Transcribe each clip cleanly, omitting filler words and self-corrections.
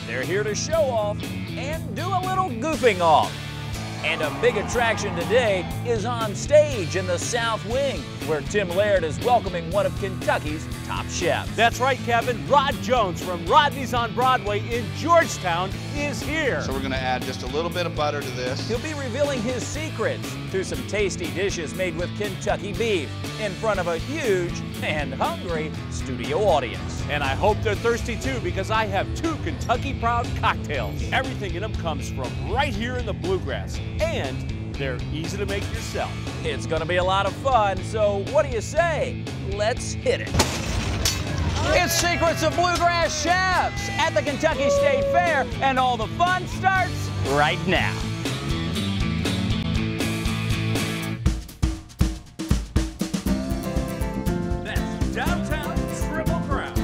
They're here to show off and do a little goofing off. And a big attraction today is on stage in the South Wing, where Tim Laird is welcoming one of Kentucky's top chefs. That's right, Kevin. Rod Jones from Rodney's on Broadway in Georgetown is here. So we're going to add just a little bit of butter to this. He'll be revealing his secrets through some tasty dishes made with Kentucky beef in front of a huge and hungry studio audience. And I hope they're thirsty too, because I have 2 Kentucky Proud cocktails. Everything in them comes from right here in the Bluegrass, and they're easy to make yourself. It's going to be a lot of fun, so what do you say? Let's hit it. It's Secrets of Bluegrass Chefs at the Kentucky State Fair, and all the fun starts right now. That's Downtown Triple Crown.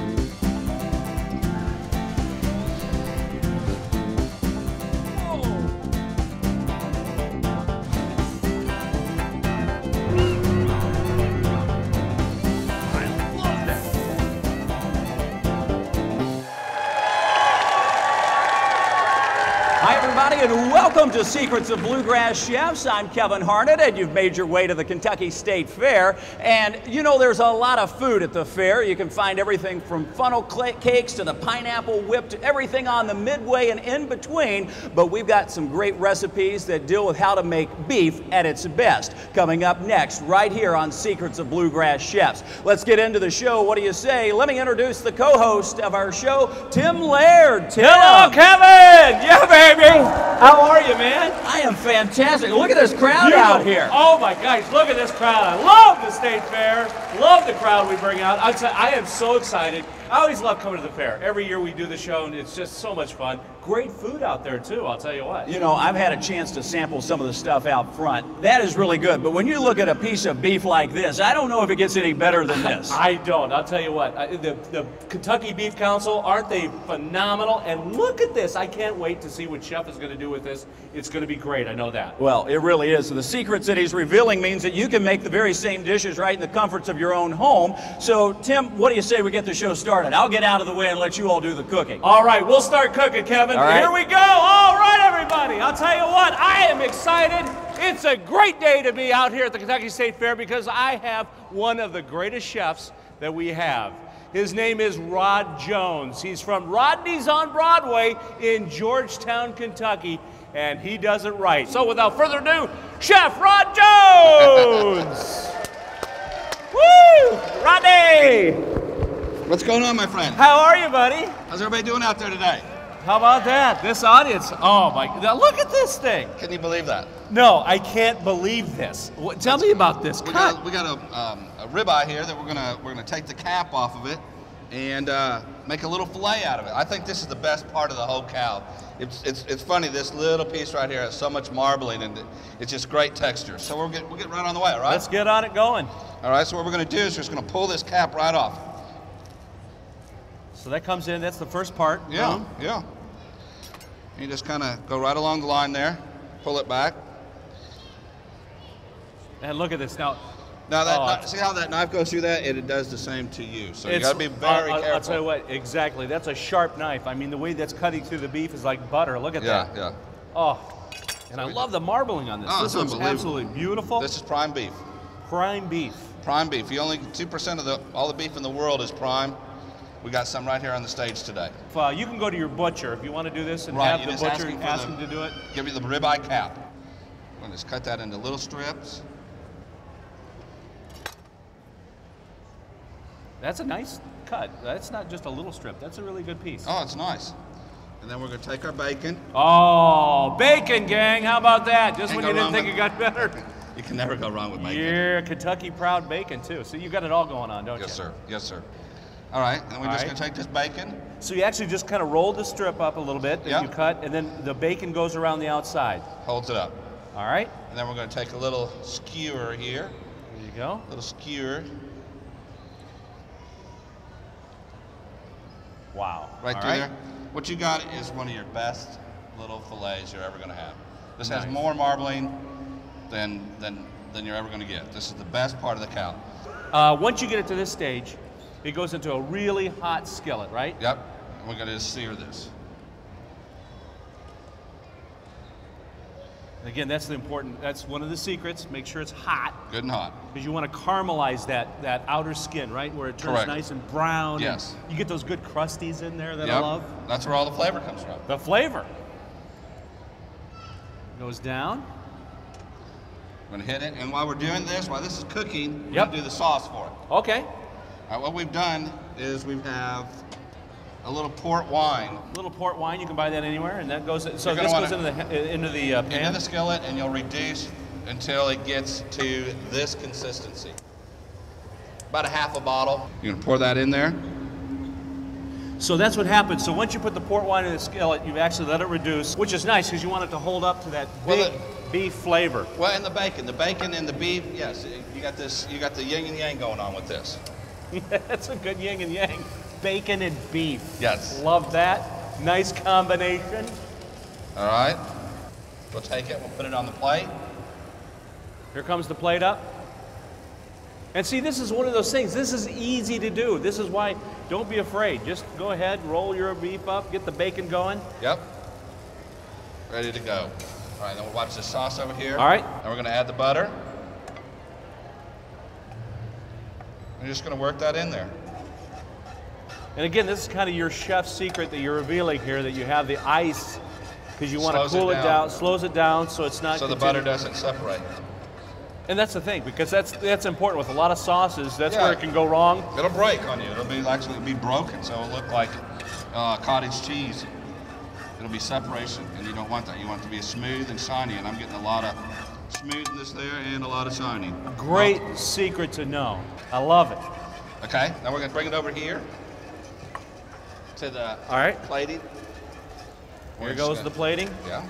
Hi, everybody, and welcome to Secrets of Bluegrass Chefs. I'm Kevin Harnett, and you've made your way to the Kentucky State Fair. And you know, there's a lot of food at the fair. You can find everything from funnel cakes to the pineapple whip to everything on the midway and in between. But we've got some great recipes that deal with how to make beef at its best. Coming up next, right here on Secrets of Bluegrass Chefs. Let's get into the show. What do you say? Let me introduce the co-host of our show, Tim Laird. Tim. Hello, Kevin! Yeah, baby! How are you, man? I am fantastic. Look at this crowd out here. Oh my gosh, look at this crowd. I love the State Fair. Love the crowd we bring out. I am so excited. I always love coming to the fair. Every year we do the show, and it's just so much fun. Great food out there, too, I'll tell you what. You know, I've had a chance to sample some of the stuff out front. That is really good. But when you look at a piece of beef like this, I don't know if it gets any better than this. I don't. I'll tell you what. The Kentucky Beef Council, aren't they phenomenal? And look at this. I can't wait to see what Chef is going to do with this. It's going to be great. I know that. Well, it really is. The secrets that he's revealing means that you can make the very same dishes right in the comforts of your own home. So, Tim, what do you say we get the show started? I'll get out of the way and let you all do the cooking. All right, we'll start cooking, Kevin. All right. Here we go. All right, everybody. I'll tell you what, I am excited. It's a great day to be out here at the Kentucky State Fair because I have one of the greatest chefs that we have. His name is Rod Jones. He's from Rodney's on Broadway in Georgetown, Kentucky, and he does it right. So without further ado, Chef Rod Jones! Woo! Rodney! What's going on, my friend? How are you, buddy? How's everybody doing out there today? How about that? This audience, oh my, now look at this thing. Can you believe that? No, I can't believe this. Tell me about this cut. We got a ribeye here that we're gonna take the cap off of it and make a little fillet out of it. I think this is the best part of the whole cow. It's funny, this little piece right here has so much marbling and it's just great texture. So we'll get right on the way, all right? Let's get on it going. All right, so what we're gonna do is we're just gonna pull this cap right off. So that comes in, that's the first part. Yeah, yeah. You just kind of go right along the line there, pull it back. And look at this now. Now, see how that knife goes through that? It does the same to you. So you got to be very careful. I'll tell you what, exactly. That's a sharp knife. I mean, the way that's cutting through the beef is like butter. Look at that. Yeah, yeah. Oh, and I love the marbling on this. Oh, this looks absolutely beautiful. This is prime beef. Prime beef. Prime beef. You only 2% of all the beef in the world is prime. We got some right here on the stage today. You can go to your butcher if you want to do this and have the butcher ask him to do it. Give you the ribeye cap. I'm going to just cut that into little strips. That's a nice cut. That's not just a little strip. That's a really good piece. Oh, it's nice. And then we're going to take our bacon. Oh, bacon, gang. How about that? Just when you didn't think it got better. You can never go wrong with bacon. Yeah, Kentucky Proud bacon, too. So you got it all going on, don't you? Yes, sir. Yes, sir. All right, and we're just going to take this bacon. So you actually just kind of roll the strip up a little bit that you cut, and then the bacon goes around the outside. Holds it up. All right. And then we're going to take a little skewer here. There you go. A little skewer. Wow. Right through there. What you got is one of your best little fillets you're ever going to have. This has more marbling than you're ever going to get. This is the best part of the cow. Once you get it to this stage, it goes into a really hot skillet, right? Yep. And we're going to just sear this. Again, that's one of the secrets. Make sure it's hot. Good and hot. Because you want to caramelize that outer skin, right? Where it turns Correct. nice and brown. Yes. And you get those good crusties in there that I Yep. love. That's where all the flavor comes from. The flavor. Goes down. We're gonna hit it, and while we're doing this, while this is cooking, we're Yep. gonna do the sauce for it. Okay. All right, what we've done is we have a little port wine. A little port wine, you can buy that anywhere, and that goes. So You're this gonna goes wanna- into the pan. Into the skillet, and you'll reduce until it gets to this consistency. About a half a bottle. You're gonna pour that in there. So that's what happens. So once you put the port wine in the skillet, you actually let it reduce, which is nice because you want it to hold up to that big beef flavor. Well, and the bacon and the beef. Yes, you got this. You got the yin and yang going on with this. That's a good yin and yang. Bacon and beef. Yes. Love that. Nice combination. All right. We'll take it. We'll put it on the plate. Here comes the plate up. And see, this is one of those things. This is easy to do. This is why, don't be afraid. Just go ahead, roll your beef up, get the bacon going. Yep. Ready to go. All right, then we'll watch this sauce over here. All right. And we're going to add the butter. We're just going to work that in there. And again, this is kind of your chef's secret that you're revealing here, that you have the ice because you want to Slows it cool it down. down, slows it down so it's not. So the butter doesn't separate. And that's the thing, because that's important with a lot of sauces. That's Yeah. where it can go wrong. It'll break on you. It'll be actually be broken, so it'll look like cottage cheese. It'll be separation, and you don't want that. You want it to be smooth and shiny, and I'm getting a lot of smoothness there and a lot of shiny. Great secret to know. I love it. Okay, now we're going to bring it over here to the All right. plating. Here goes the plating. Yeah.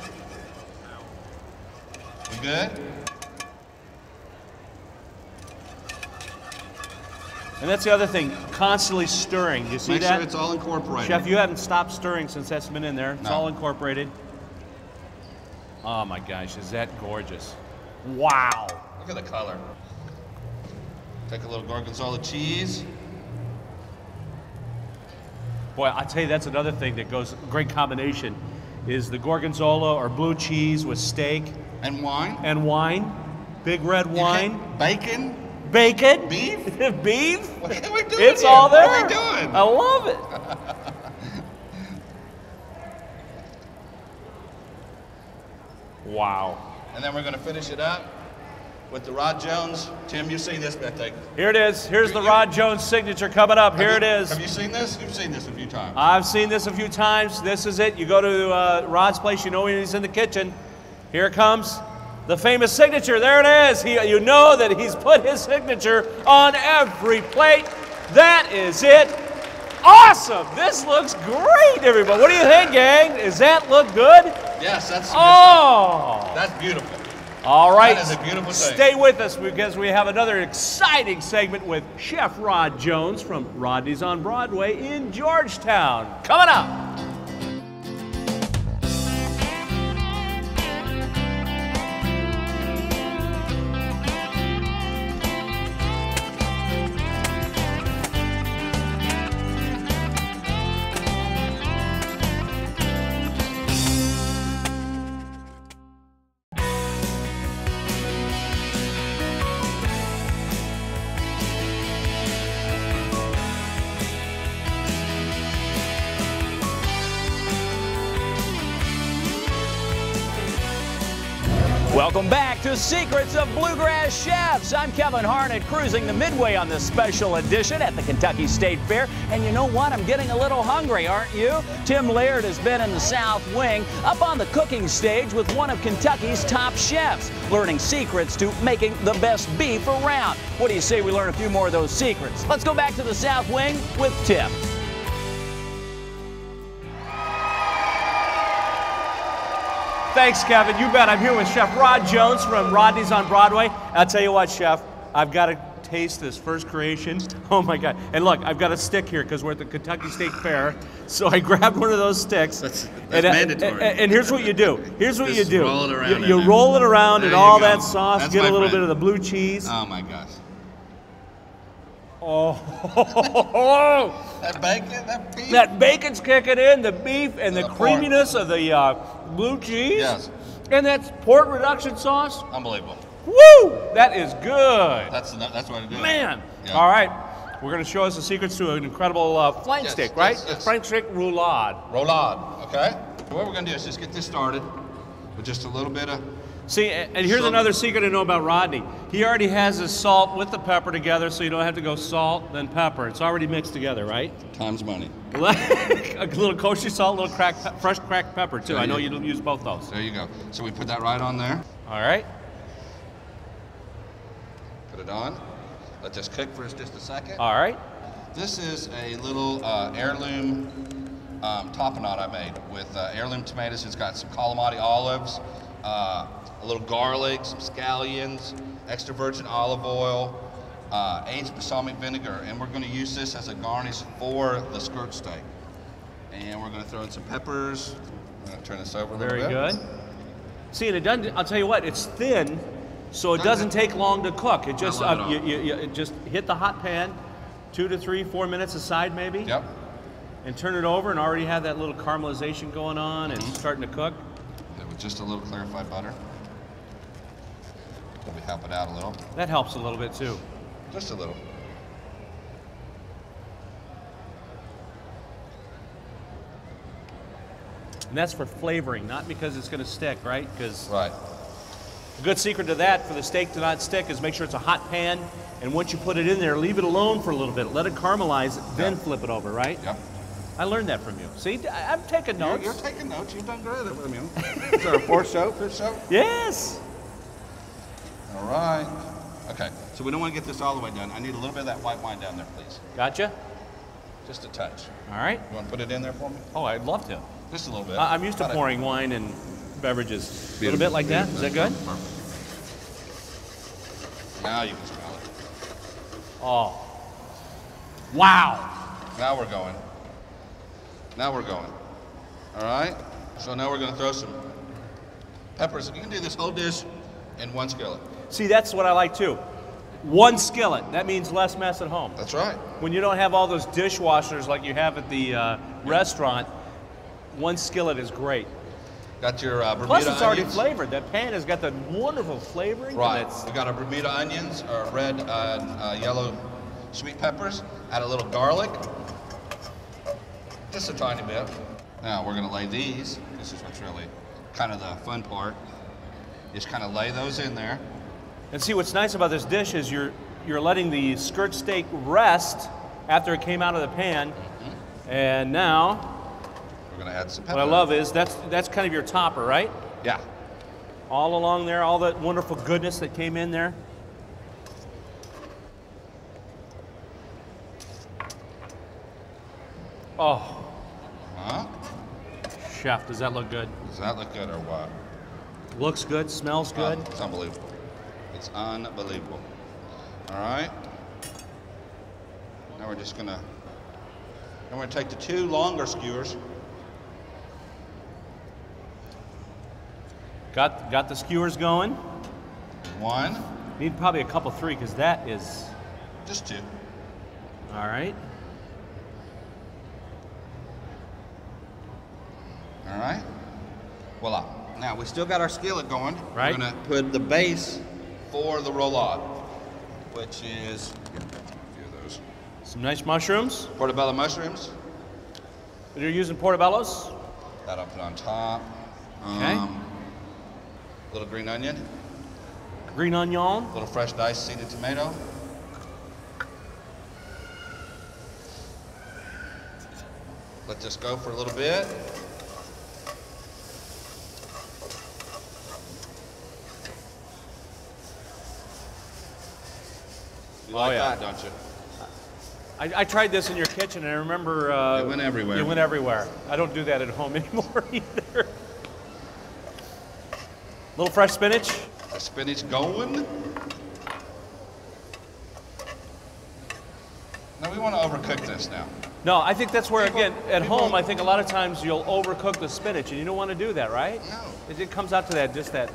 We good? And that's the other thing, constantly stirring. You see Make that? sure it's all incorporated. Chef, you haven't stopped stirring since that's been in there. It's No. all incorporated. Oh my gosh, is that gorgeous. Wow. Look at the color. Take a little gorgonzola cheese. Boy, I tell you, that's another thing that goes, great combination, is the gorgonzola or blue cheese with steak. And wine. And wine. Big red wine. Bacon. Bacon. Beef. Beef. What are we doing It's here? all there. What are we doing? I love it. Wow. And then we're going to finish it up with the Rod Jones. Tim, you've seen this, I think. Here it is. Here's the Rod Jones signature coming up. Here it is. Have you seen this? You've seen this a few times. I've seen this a few times. This is it. You go to Rod's place, you know when he's in the kitchen. Here it comes. The famous signature. There it is. You know that he's put his signature on every plate. That is it. Awesome. This looks great, everybody. What do you think, gang? Does that look good? Yes, that's Oh. that's beautiful. All right. That is a beautiful thing. Stay with us because we have another exciting segment with Chef Rod Jones from Rodney's on Broadway in Georgetown. Coming up. Welcome back to Secrets of Bluegrass Chefs. I'm Kevin Harnett, cruising the Midway on this special edition at the Kentucky State Fair. And you know what? I'm getting a little hungry, aren't you? Tim Laird has been in the South Wing, up on the cooking stage with one of Kentucky's top chefs, learning secrets to making the best beef around. What do you say we learn a few more of those secrets? Let's go back to the South Wing with Tim. Thanks, Kevin. You bet. I'm here with Chef Rod Jones from Rodney's on Broadway. I'll tell you what, Chef, I've got to taste this first creation. Oh my God. And look, I've got a stick here because we're at the Kentucky State Fair. So I grabbed one of those sticks. That's mandatory. And here's what you do. Here's what Just you do. roll it around You in roll it around there and you all go. that sauce, That's get a my little friend. bit of the blue cheese. Oh my gosh. Oh, That bacon, that beef. that bacon's kicking in, the beef and the The pork. creaminess of the blue cheese. Yes. And that's pork reduction sauce? Unbelievable. Woo! That is good. That's what it is. Man. Yeah. All right. We're going to show us the secrets to an incredible flank steak, right? Yes, yes. Flank steak roulade. Roulade, okay? So what we're going to do is just get this started with just a little bit of... See, and here's another secret to know about Rodney. He already has his salt with the pepper together, so you don't have to go salt, then pepper. It's already mixed together, right? Time's money. A little kosher salt, a little fresh cracked pepper, too. I know you use both those. There you go. So we put that right on there. All right. Put it on. Let this cook for just a second. All right. This is a little heirloom tapenade I made with heirloom tomatoes. It's got some calamari olives, a little garlic, some scallions, extra virgin olive oil, aged balsamic vinegar, and we're going to use this as a garnish for the skirt steak. And we're going to throw in some peppers. I'm going to turn this over a little bit. Very good. See, and it doesn't. I'll tell you what, it's thin. So it doesn't take long to cook. It just you just hit the hot pan, 2 to 3, 4 minutes aside maybe. Yep. And turn it over and already have that little caramelization going on and starting to cook. With just a little clarified butter. Let me help it out a little. That helps a little bit too. Just a little. And that's for flavoring, not because it's going to stick, right? Because right. A good secret to that, for the steak to not stick, is make sure it's a hot pan, and once you put it in there, leave it alone for a little bit. Let it caramelize, then flip it over, right? Yep. I learned that from you. See, I'm taking notes. You're taking notes. You've done great at it with me. Is there a fourth show, fifth show? Yes. All right. Okay, so we don't want to get this all the way done. I need a little bit of that white wine down there, please. Gotcha. Just a touch. All right. You want to put it in there for me? Oh, I'd love to. Just a little bit. I'm used to pouring wine and beverages. A little bit like that. Is that good? Perfect. Now you can smell it. Oh. Wow. Now we're going. Now we're going. All right? So now we're going to throw some peppers. You can do this whole dish in one skillet. See, that's what I like too. One skillet. That means less mess at home. That's right. When you don't have all those dishwashers like you have at the restaurant, one skillet is great. Got your Bermuda Plus, it's already onions. flavored. That pan has got the wonderful flavoring. Right. We got our Bermuda onions, our red, yellow sweet peppers. Add a little garlic. Just a tiny bit. Now we're going to lay these. This is what's really kind of the fun part. Just kind of lay those in there. And see, what's nice about this dish is you're letting the skirt steak rest after it came out of the pan. And now, we're going to add some pepper. what I love is that's kind of your topper, right? Yeah. All along there, all that wonderful goodness that came in there. Oh. Huh? Chef, does that look good? Does that look good or what? Looks good, smells good. It's unbelievable. It's unbelievable. All right. Now we're just gonna. I'm gonna take the 2 longer skewers. Got the skewers going. 1. Need probably a couple, 3, because that is. Just 2. All right. All right. Voila. Now we still got our skillet going. Right. We're gonna put the base for the roulade, which is a few of those Some nice mushrooms. portobello mushrooms. You're using portobellos. That I'll put on top. Okay. Little green onion. Green onion. Little fresh diced seeded tomato. Let this go for a little bit. You like that, don't you? I tried this in your kitchen, and I remember It went everywhere. It went everywhere. I don't do that at home anymore either. Little fresh spinach. The spinach going. Now we want to overcook this now. No, I think that's where, again, at people- home, I think a lot of times you'll overcook the spinach, and you don't want to do that, right? No. It comes out to that, just that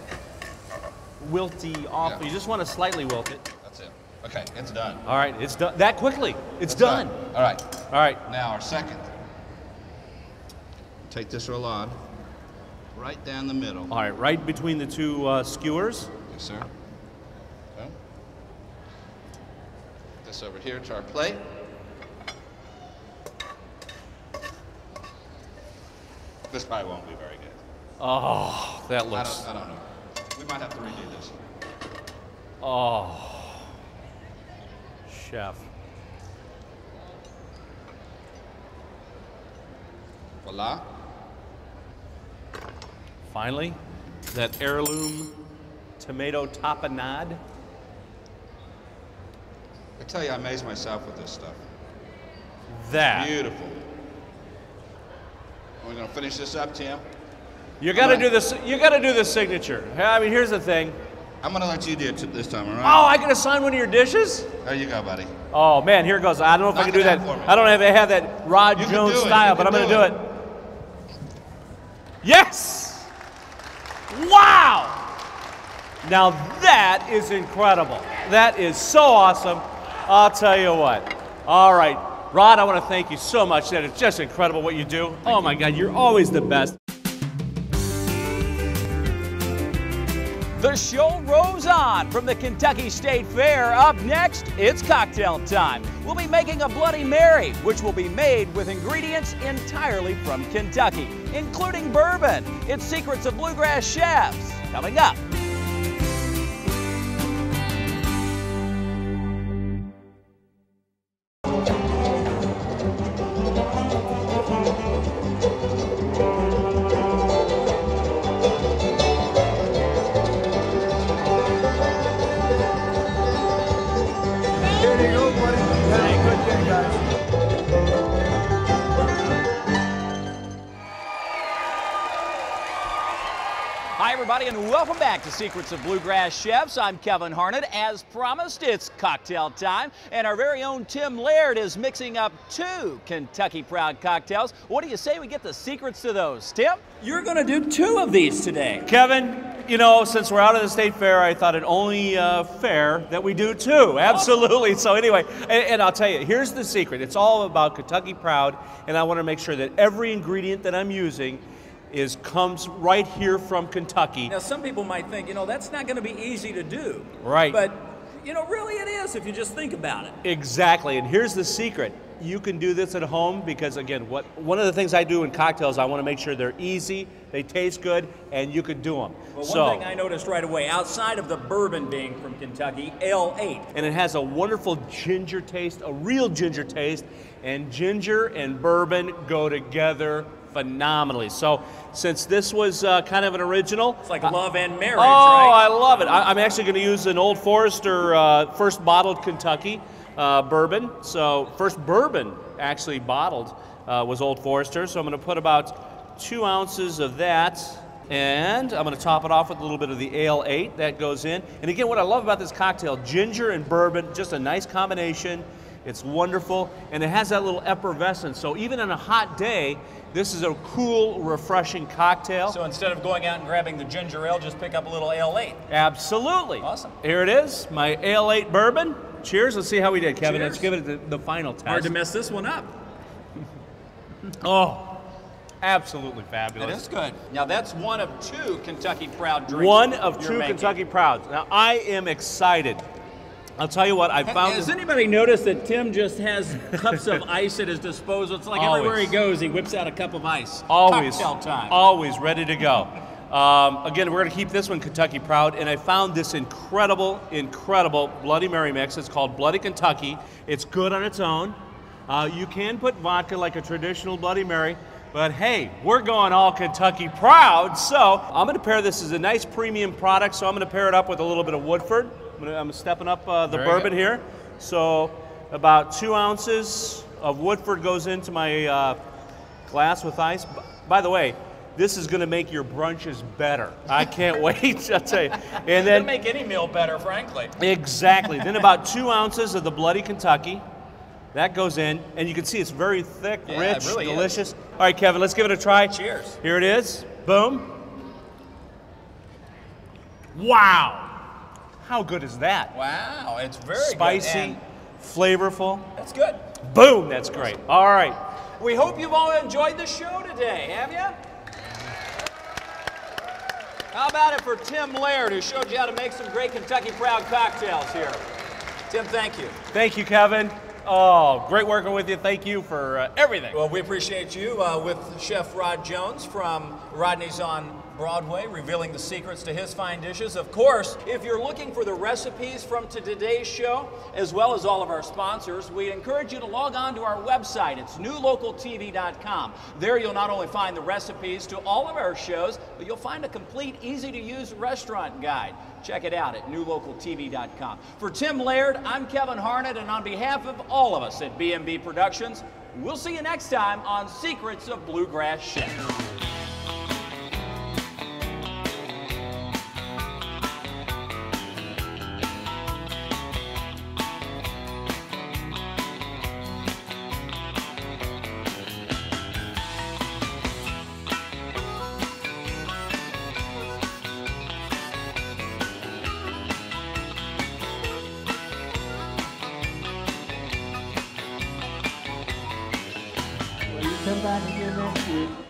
wilty off. Yeah. You just want to slightly wilt it. That's it. Okay, it's done. All right, it's done. That quickly. It's done. All right. All right. Now our second. Take this roulade. right down the middle. All right, right between the two skewers. Yes, sir. Okay. This over here to our plate. This probably won't be very good. Oh, that looks... I don't know. We might have to redo this. Oh, chef. Voila. Finally, that heirloom tomato tapenade. I tell you, I amaze myself with this stuff. That. Beautiful. We're gonna finish this up, Tim. You got to do this. You got to do the signature. I mean, here's the thing. I'm gonna let you do it this time, all right? Oh, I can assign one of your dishes? There you go, buddy. Oh man, here it goes. I don't know if I can do that. I don't have that Rod Jones style, but I'm gonna do it. Yes! Wow! Now that is incredible. That is so awesome. I'll tell you what. All right, Rod, I want to thank you so much. That is just incredible what you do. Oh my God, you're always the best. The show rolls on from the Kentucky State Fair. Up next, it's cocktail time. We'll be making a Bloody Mary, which will be made with ingredients entirely from Kentucky, including bourbon. It's Secrets of Bluegrass Chefs, coming up. Hi, everybody, and welcome back to Secrets of Bluegrass Chefs. I'm Kevin Harnett. As promised, it's cocktail time, and our very own Tim Laird is mixing up 2 Kentucky Proud cocktails. What do you say we get the secrets to those, Tim? You're going to do 2 of these today. Kevin, you know, since we're out of the state fair, I thought it only fair that we do 2. Absolutely. So anyway, and I'll tell you, here's the secret. It's all about Kentucky Proud, and I want to make sure that every ingredient that I'm using comes right here from Kentucky. Now, some people might think, you know, that's not going to be easy to do. Right. But, you know, really it is if you just think about it. Exactly. And here's the secret. You can do this at home because, again, one of the things I do in cocktails, I want to make sure they're easy, they taste good, and you can do them. Well, one thing I noticed right away, outside of the bourbon being from Kentucky, L8. And it has a wonderful ginger taste, a real ginger taste, and ginger and bourbon go together phenomenally. So since this was kind of an original. It's like love and marriage, right? I love it. I'm actually going to use an Old Forester first bottled Kentucky bourbon. So first bourbon actually bottled was Old Forester. So I'm going to put about 2 ounces of that. And I'm going to top it off with a little bit of the Ale-8 that goes in. And again, what I love about this cocktail, ginger and bourbon, just a nice combination. It's wonderful, and it has that little effervescence. So even on a hot day, this is a cool, refreshing cocktail. So instead of going out and grabbing the ginger ale, just pick up a little Ale-8. Absolutely. Awesome. Here it is, my Ale-8 bourbon. Cheers. Let's see how we did, Kevin. Cheers. Let's give it the final test. Hard to mess this one up. Oh, absolutely fabulous. It is good. Now that's one of 2 Kentucky Proud drinks. One of 2 Kentucky Prouds. Now I am excited. I'll tell you what, I found... Has anybody noticed that Tim just has cups of ice at his disposal? It's like Always. Everywhere he goes, he whips out a cup of ice. Always. Cocktail time. Always ready to go. Again, we're going to keep this one Kentucky Proud, and I found this incredible, incredible Bloody Mary mix. It's called Bloody Kentucky. It's good on its own. You can put vodka like a traditional Bloody Mary, but hey, we're going all Kentucky Proud, so I'm going to pair this as a nice premium product, so I'm going to pair it up with a little bit of Woodford. I'm stepping up the bourbon here. So about 2 ounces of Woodford goes into my glass with ice. By the way, this is going to make your brunches better. I can't wait, I'll tell you. And then it'll make any meal better, frankly. Exactly. Then about 2 ounces of the Bloody Kentucky. That goes in, and you can see it's very thick, rich, it really delicious. is. All right, Kevin, let's give it a try. Cheers. Here it is. Boom. Wow. How good is that? Wow, it's very spicy, flavorful. That's good. Boom, that's great. All right. We hope you've all enjoyed the show today, have you? How about it for Tim Laird, who showed you how to make some great Kentucky Proud cocktails here? Tim, thank you. Thank you, Kevin. Oh, great working with you. Thank you for everything. Well, we appreciate you with Chef Rod Jones from Rodney's on Broadway, revealing the secrets to his fine dishes. Of course, if you're looking for the recipes from today's show, as well as all of our sponsors, we encourage you to log on to our website. It's newlocaltv.com. There you'll not only find the recipes to all of our shows, but you'll find a complete, easy-to-use restaurant guide. Check it out at newlocaltv.com. For Tim Laird, I'm Kevin Harnett, and on behalf of all of us at B&B Productions, we'll see you next time on Secrets of Bluegrass Chef. Somebody here next week.